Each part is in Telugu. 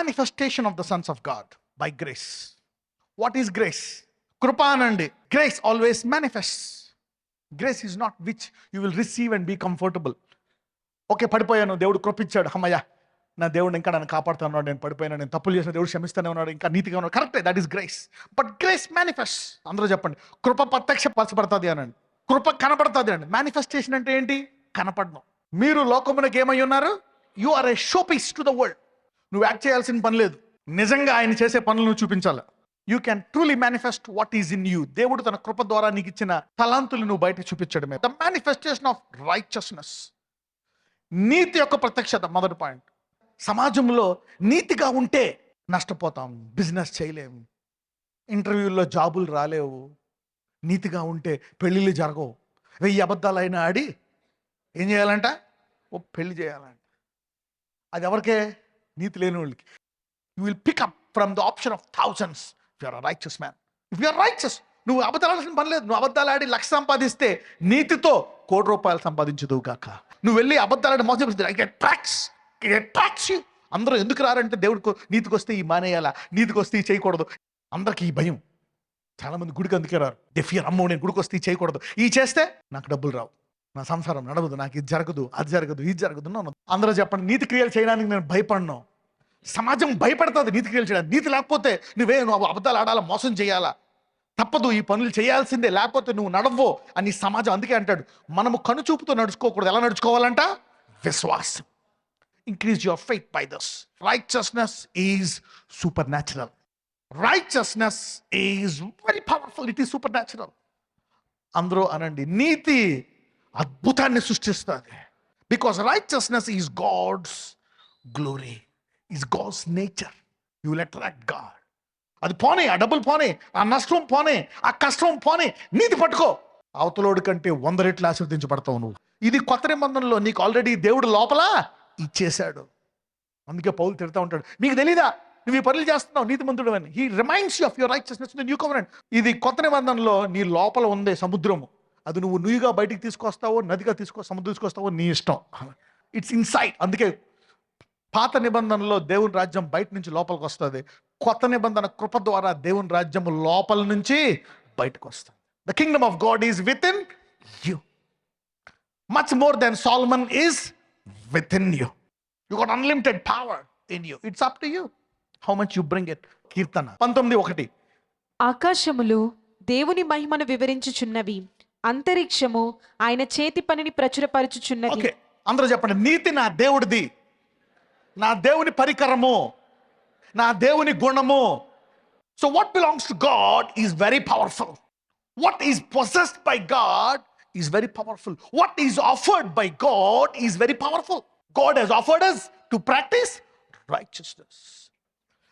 manifestation of the sons of God by grace. What is grace? కృప అనండి. Grace always manifests. Grace is not which you will receive and be comfortable. Okay, పడిపోయాను, దేవుడు కృపించాడు, అమ్మయ్య నా దేవుడు ఇంకా నన్ను కాపాడుతూ ఉన్నాడు, నేను పడిపోయాను, నేను తప్పులు చేసిన దేవుడు క్షమిస్తూనే ఉన్నాడు, ఇంకా నీతిగా ఉన్నాడు. కరెక్టే, that is grace. But grace manifest. అందరూ చెప్పండి, కృప ప్రత్యక్షపరచబడుతుంది అనండి, కృప కనపడుతుంది అండి. మేనిఫెస్టేషన్ అంటే ఏంటి? కనపడడం. మీరు లోకమునకు ఏమై ఉన్నారు? You are a show piece to the world. నువ్వు యాక్ట్ చేయాల్సిన పని లేదు, నిజంగా ఆయన చేసే పనులు నువ్వు చూపించాలి. You can truly manifest what is in you. దేవుడు తన కృప ద్వారా నీకు ఇచ్చిన తలాంతులు నువ్వు బయట చూపించడమే. ద మేనిఫెస్టేషన్ ఆఫ్ రైచియస్నెస్, నీతి యొక్క ప్రత్యక్షత. మొదటి పాయింట్, సమాజంలో నీతిగా ఉంటే నష్టపోతాం, బిజినెస్ చేయలేము, ఇంటర్వ్యూల్లో జాబులు రాలేవు. నీతిగా ఉంటే పెళ్ళిళ్ళు జరగవు. 1000 అబద్ధాలైనా ఆడి ఏం చేయాలంట? ఓ పెళ్లి చేయాలంట. అది ఎవరికే? నీతి లేని వాళ్ళకి. You will pick up from the option of thousands if you are righteous man. If you are righteous, నువ్వు అబద్ధాలాల్సిన పని లేదు. నువ్వు అబద్ధాలు ఆడి 1,00,000 సంపాదిస్తే నీతితో 1,00,00,000 రూపాయలు సంపాదించదువు కాక. నువ్వు వెళ్ళి అబద్ధాలు మోసం చేస్తే అందరూ ఎందుకు రారంటే దేవుడికి నీతికి వస్తే ఈ మానేయాలా, నీతికి వస్తే ఈ చేయకూడదు. అందరికి ఈ భయం. చాలా మంది గుడికి అందుకే రారు. దే ఫియర్, అమ్మో నేను గుడికి వస్తే ఈ చేయకూడదు, ఈ చేస్తే నాకు డబ్బులు రావు, నా సంసారం నడవదు, నాకు ఇది జరగదు, అది జరగదు, ఇది జరగదు. అందరూ చెప్పండి, నీతి క్రియలు చేయడానికి నేను భయపడను. సమాజం భయపడుతుంది నీతి క్రియలు చేయడానికి. నీతి లేకపోతే నువ్వు అబద్ధాలు ఆడాలా, మోసం చేయాలా, తప్పదు, ఈ పనులు చేయాల్సిందే, లేకపోతే నువ్వు నడవ్వో అని సమాజం అందుకే అంటాడు. మనము కనుచూపుతో నడుచుకోకూడదు. ఎలా నడుచుకోవాలంట? విశ్వాసం. Increase your faith by this. Righteousness is super natural. Righteousness is very powerful. It is supernatural. అందరూ అనండి, నీతి అద్భుతాన్ని సృష్టిస్తుంది. Because righteousness is God's glory, is God's nature. You will attract God. అది పోనీ, ఆ డబ్బులు పోనీ, ఆ నష్టం పోనీ, ఆ కష్టం పోనీ, నీతి పట్టుకో. అవతలోడి కంటే 100 రెట్లు ఆశీర్వదించబడతావు నువ్వు. ఇది కొత్త నిబంధనలో నీకు ఆల్రెడీ దేవుడు లోపల ఇచ్చేశాడు. అందుకే పౌలు తిడతా ఉంటాడు, మీకు తెలీదా నువ్వు ఈ పనులు చేస్తున్నావు, నీతిమంతుడు అని. He reminds you of your righteousness in the new covenant. ఇది కొత్త నిబంధనలో నీ లోపల ఉందే సముద్రము. అది నువ్వు నుయ్యిగా బయటికి తీసుకొస్తావో, నదిగా సముద్రం తీసుకొస్తావో నీ ఇష్టం. It's inside. అందుకే పాత నిబంధనలో దేవుని రాజ్యం బయట నుంచి లోపలికి వస్తుంది. కొత్త నిబంధన కృప ద్వారా దేవుని రాజ్యం లోపల నుంచి బయటకు వస్తుంది. The kingdom of God is within you. Much more than Solomon is within you. You got unlimited power in you. It's up to you how much you bring it. కీర్తన 19:1. ఆకాశములు దేవుని మహిమను వివరించుచున్నవి, అంతరిక్షము ఆయన చేతి పనిని ప్రచురపరచుచున్నది. ఓకే, అందరూ చెప్పండి, నీతి నా దేవుడిది, నా దేవుని పరికరము, నా దేవుని గుణము. So what belongs to God is very powerful. What is possessed by God is very powerful. What is offered by God is very powerful. God has offered us to practice righteousness.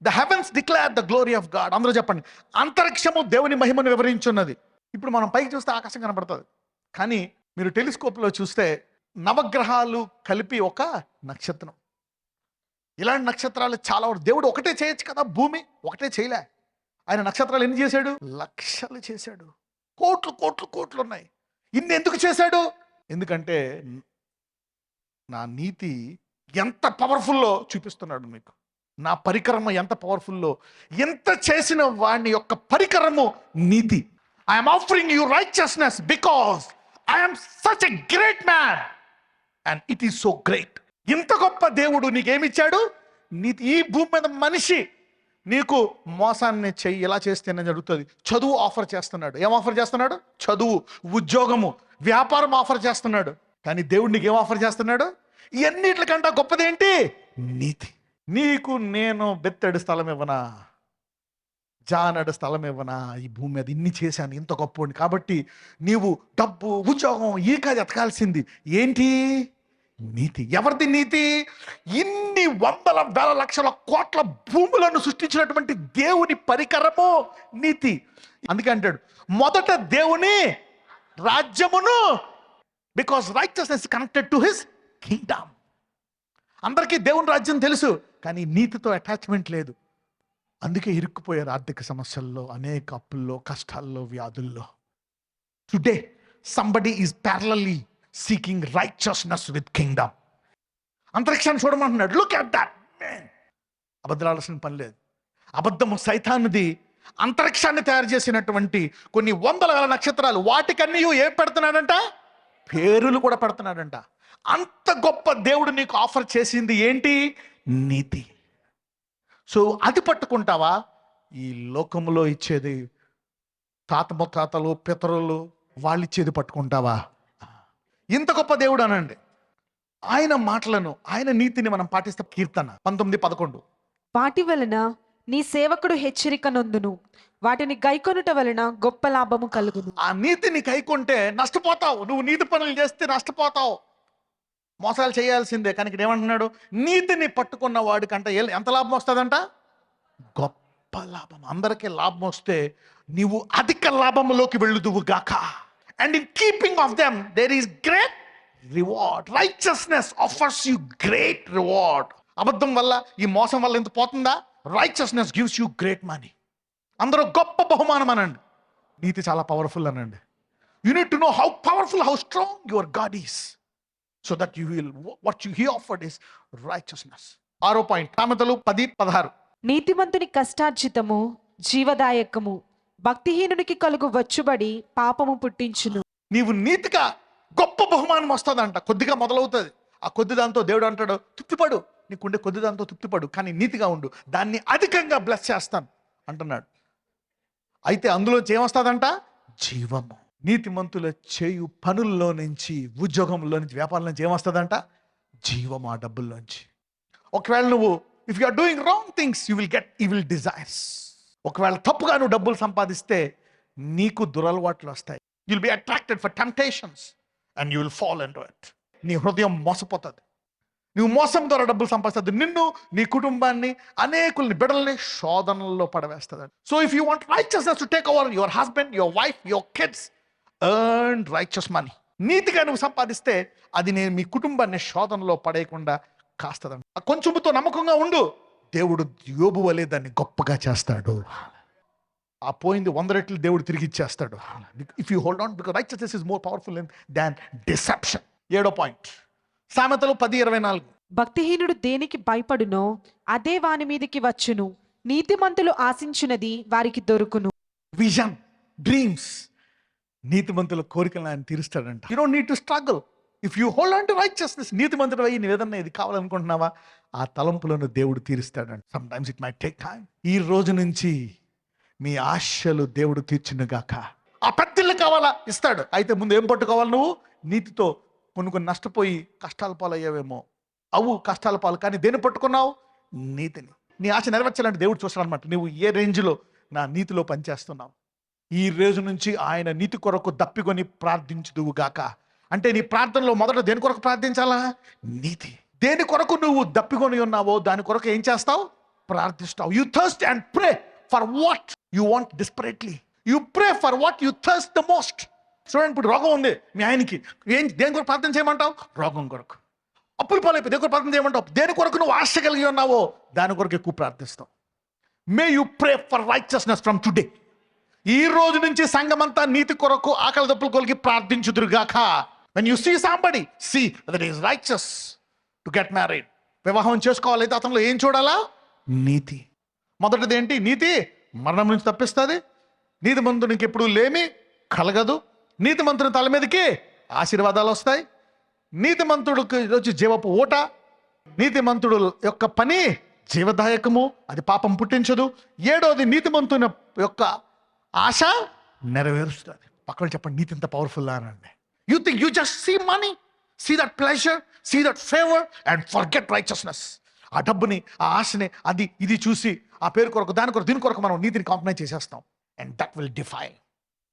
The heavens declare the glory of God. అందరూ చెప్పండి, అంతరిక్షము దేవుని మహిమను వివరించున్నది. ఇప్పుడు మనం పైకి చూస్తే ఆకాశం కనబడుతుంది, కానీ మీరు టెలిస్కోప్లో చూస్తే నవగ్రహాలు కలిపి ఒక నక్షత్రం. ఇలాంటి నక్షత్రాలు చాలా. దేవుడు ఒకటే చేయొచ్చు కదా, భూమి ఒకటే చేయలే. ఆయన నక్షత్రాలు ఎన్ని చేశాడు? లక్షలు చేశాడు. కోట్లు కోట్లు కోట్లు ఉన్నాయి. ఇన్ని ఎందుకు చేశాడు? ఎందుకంటే నా నీతి ఎంత పవర్ఫుల్లో చూపిస్తున్నాడు మీకు. నా పరికరము ఎంత పవర్ఫుల్లో. ఎంత చేసిన వాడిని యొక్క పరికరము నీతి. I'm offering you righteousness because I'm such a great man and it is so great. ఇంత గొప్ప దేవుడు నీకేమిచ్చాడు? నీతి. ఈ భూమి మీద మనిషి నీకు మోసాన్ని చెయ్యి, ఎలా చేస్తేనే జరుగుతుంది. చదువు ఆఫర్ చేస్తున్నాడు. ఏం ఆఫర్ చేస్తున్నాడు? చదువు, ఉద్యోగము, వ్యాపారం ఆఫర్ చేస్తున్నాడు. కానీ దేవుడు నీకు ఏం ఆఫర్ చేస్తున్నాడు? ఇవన్నిటికంటే గొప్పదేంటి? నీతి. నీకు నేను బెత్తడి స్థలం ఇవ్వనా, జానడు స్థలం ఇవ్వనా? ఈ భూమి మీద ఇన్ని చేశాను, ఇంత గొప్ప. కాబట్టి నీవు డబ్బు, ఉద్యోగం ఈ కాదు ఎతకాల్సింది ఏంటి? నీతి. ఎవరిది నీతి? ఇన్ని 100,000 లక్షల కోట్ల భూములను సృష్టించినటువంటి దేవుని పరికరము నీతి. అందుకే అంటాడు, మొదట దేవుని రాజ్యమును. Because righteousness connected to his Kingdom. అందరికీ దేవుని రాజ్యం తెలుసు, కానీ నీతితో అటాచ్మెంట్ లేదు. అందుకే ఇరుక్కుపోయారు ఆర్థిక సమస్యల్లో, అనేక అప్పుల్లో, కష్టాల్లో, వ్యాధుల్లో. Today somebody is parallelly seeking righteousness with kingdom. అంతరిక్షాన్ని చూడమంటున్నాడు. Look at that man. అబద్ధాలు ఆడాల్సిన పని లేదు. అబద్ధము సైతానుది. అంతరిక్షాన్ని తయారు చేసినటువంటి కొన్ని వందల వేల నక్షత్రాలు, వాటికన్నీ ఏం పెడుతున్నాడంట? పేరులు కూడా పెడుతున్నాడంట. అంత గొప్ప దేవుడు నీకు ఆఫర్ చేసింది ఏంటి? నీతి. సో అది పట్టుకుంటావా? ఈ లోకంలో ఇచ్చేది తాత ముత్తాతలు పితరులు వాళ్ళు ఇచ్చేది పట్టుకుంటావా? ఇంత గొప్ప దేవుడు అనండి. ఆయన మాటలను, ఆయన నీతిని మనం పాటిస్తే, కీర్తన 19:11, వాటి వలన నీ సేవకుడు హెచ్చరిక నొందును, వాటిని గైకొనుట వలన గొప్ప లాభము కలుగును. ఆ నీతిని కైకొంటే నష్టపోతావు. నువ్వు నీతి పనులు చేస్తే నష్టపోతావు, మోసాలు చేయాల్సిందే. కానీ ఇక్కడ ఏమంటున్నాడు? నీతిని పట్టుకున్న వాడికంట ఎంత లాభం వస్తుందంట? గొప్ప లాభం. అందరికీ లాభం వస్తే నీవు అధిక లాభంలోకి వెళ్ళుదువు గాక. And in keeping of them there is great reward. Righteousness offers you great reward. అబద్ధం వల్ల, ఈ మోసం వల్ల ఎంత పోతుందా? Righteousness gives you great money. అందరూ గొప్ప బహుమానం అనండి. నీతి చాలా పవర్ఫుల్ అనండి. You need to know how powerful, how strong your God is, so that you will what you he offered is righteousness. 6వ పాయింట్, సామెతలు 10:16. నీతిమంతుని కష్టార్జితము జీవదాయకము, భక్తిహీనునికి కలుగు వచ్చుబడి పాపము పుట్టించును. నీవు నీతిగా గొప్ప బహుమానం వస్తుందంట. కొద్దిగా మొదలవుతుంది. ఆ కొద్ది దాంతో దేవుడు అంటాడు, తృప్తిపడు, నీకుండే కొద్ది దాంతో తృప్తిపడు, కానీ నీతిగా ఉండు, దాన్ని అధికంగా బ్లెస్ చేస్తాను అంటున్నాడు. అయితే అందులోంచి ఏమొస్తుందంట? జీవము. నీతిమంతుల చేయు పనుల్లో నుంచి, ఉద్యోగంలో నుంచి, వ్యాపారం నుంచి ఏమొస్తుందంట? జీవము. ఆ డబ్బుల్లోంచి. ఒకవేళ నువ్వు if you are doing wrong things you will get evil desires. ఒకవేళ తప్పుగా నువ్వు డబ్బులు సంపాదిస్తే నీకు దురలవాట్లు వస్తాయి. You'll be attracted for temptations and you will fall into it. నీ హృదయం మోసపోతుంది. నువ్వు మోసం ద్వారా డబ్బులు సంపాదిస్తుంది నిన్ను, నీ కుటుంబాన్ని, అనేకుల్ని, బిడ్డల్ని శోధనల్లో పడవేస్తుంది. So if you want righteousness to take over your husband, your wife, your kids, earn righteous money. నీతిగా నువ్వు సంపాదిస్తే అది నేను మీ కుటుంబాన్ని శోధనలో పడేయకుండా కాస్తదండి. కొంచెంతో నమ్మకంగా ఉండు, దేవుడు యోబు వలె దాన్ని గొప్పగా చేస్తాడు. ఆ పోయింది 100 రెట్లు దేవుడు తిరిగి ఇచ్చేస్తాడు. If you hold on, because righteousness is more powerful than deception. 7వ పాయింట్, సామెతలు 10:24. భక్తిహీనుడు దేనికి భయపడునో అదే వాని మీదికి వచ్చును, నీతిమంతులు ఆశించున్నది వారికి దొరుకును. విజన్, డ్రీమ్స్, నీతిమంతుల కోరికలను ఆయన తీరుస్తాడంట. You don't need to struggle if you hold on to righteousness. నీతిమంతుడు అయ్యి నువ్వు ఏదన్నా ఇది కావాలనుకుంటున్నావా, ఆ తలంపులను దేవుడు తీరుస్తాడంట. Sometimes it might take time. ఈ రోజు నుంచి మీ ఆశలు దేవుడు తీర్చునుగాక. ఆ పెద్దిల్లు కావాలా, ఇస్తాడు. అయితే ముందు ఏం పట్టుకోవాలి నువ్వు? నీతితో. కొన్ని నష్టపోయి కష్టాల పాలయ్యావేమో, అవు కష్టాల పాలు. కానీ దేన్ని పట్టుకున్నావు? నీతిని. నీ ఆశ నెరవేర్చాలంటే దేవుడు చూస్తాడు అనమాట. నువ్వు ఏ రేంజ్లో నా నీతిలో పనిచేస్తున్నావు. ఈ రోజు నుంచి ఆయన నీతి కొరకు దప్పికొని ప్రార్థించుదువు గాక. అంటే నీ ప్రార్థనలో మొదట దేని కొరకు ప్రార్థించాలా? నీతి. దేని కొరకు నువ్వు దప్పికొని ఉన్నావో దాని కొరకు ఏం చేస్తావు? ప్రార్థిస్తావు. You thirst and pray for what you want desperately. You pray for what you thirst the most. చూడండి, ఇప్పుడు రోగం ఉంది మీ ఆయనకి, దేని కొరకు ప్రార్థన చేయమంటావు? రోగం కొరకు. అప్పులు పాలైపోయి దేని కొరకు ప్రార్థన చేయమంటావు? దేని కొరకు నువ్వు ఆశ కలిగి ఉన్నావో దాని కొరకు ఎక్కువ ప్రార్థిస్తావు. May you pray for righteousness from today. ఈ రోజు నుంచి సంఘమంతా నీతి కొరకు, ఆకలి దప్పులు కొలికి ప్రార్థించుదురుగాక. When you see somebody, see that is righteous to get married. వివాహం చేసుకోవాలైతే అతనిలో ఏం చూడాలా? నీతి. మొదటిది ఏంటి? నీతి మరణం నుంచి తప్పిస్తుంది. నీతిమంతునికి ఎప్పుడు లేమి కలగదు. నీతిమంతుని తల మీదకి ఆశీర్వాదాలు వస్తాయి. నీతిమంతుడికి వచ్చి జీవపు ఊట. నీతిమంతుడు యొక్క పని జీవదాయకము, అది పాపం పుట్టించదు. 7వది, నీతిమంతుని యొక్క ఆశ నెరవేరుస్తుంది. పక్కన చెప్పండి, నీతి ఎంత పవర్ఫుల్ అనండి. You think you just see money, see that pleasure, see that favour and forget righteousness. ఆ డబ్బుని, ఆ ఆశని, అది ఇది చూసి ఆ పేరు కొరకు, దాని కొరకు, దీని కొరకు మనం నీతిని కాంప్రమైజ్ చేసేస్తాం. And that will defy.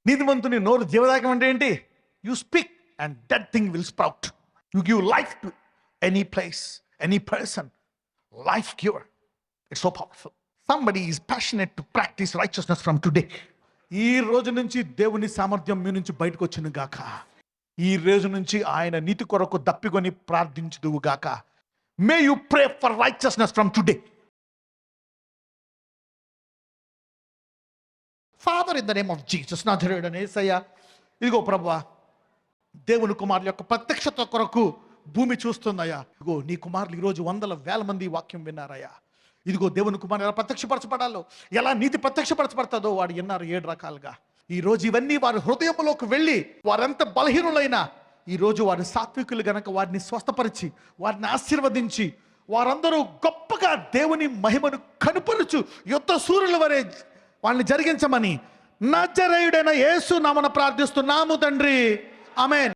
నీతిమంతుని నోరు జీవదాయకం అంటే ఏంటి? You speak and that thing will sprout. You give life to any place, any person. Life cure. It's so powerful. Somebody is passionate to practice righteousness from today. ఈ రోజు నుంచి దేవుని సామర్థ్యం మీ నుంచి బయటకు వచ్చిన గాక. ఈ రోజు నుంచి ఆయన నీతి కొరకు దప్పికొని ప్రార్థించుదువు గాక. May you pray for righteousness from today. Father, in the name of Jesus, నా ధైర్యుడైన యేసయ్య, ఇదిగో ప్రభువా, దేవుని కుమారుల యొక్క ప్రత్యక్షత కొరకు భూమి చూస్తుందయ్యా. ఇదిగో నీ కుమారులు ఈరోజు 100,000 మంది వాక్యం విన్నారయ్యా. ఇదిగో దేవుని కుమారుడు ఎలా ప్రత్యక్షపరచబడాలో, ఎలా నీతి ప్రత్యక్షపరచబడుతుందో వాడు విన్నారు 7 రకాలుగా. ఈ రోజు ఇవన్నీ వారి హృదయంలోకి వెళ్ళి వారెంత బలహీనులైనా ఈరోజు వారి సాత్వికులు గనక వారిని స్వస్థపరిచి వారిని ఆశీర్వదించి వారందరూ గొప్పగా దేవుని మహిమను కనుపరుచు యుద్ధ సూర్యుల వరే వాళ్ళని జరిగించమని నజరేయుడైన యేసు నామమున ప్రార్థిస్తున్నాము తండ్రి. ఆమేన్.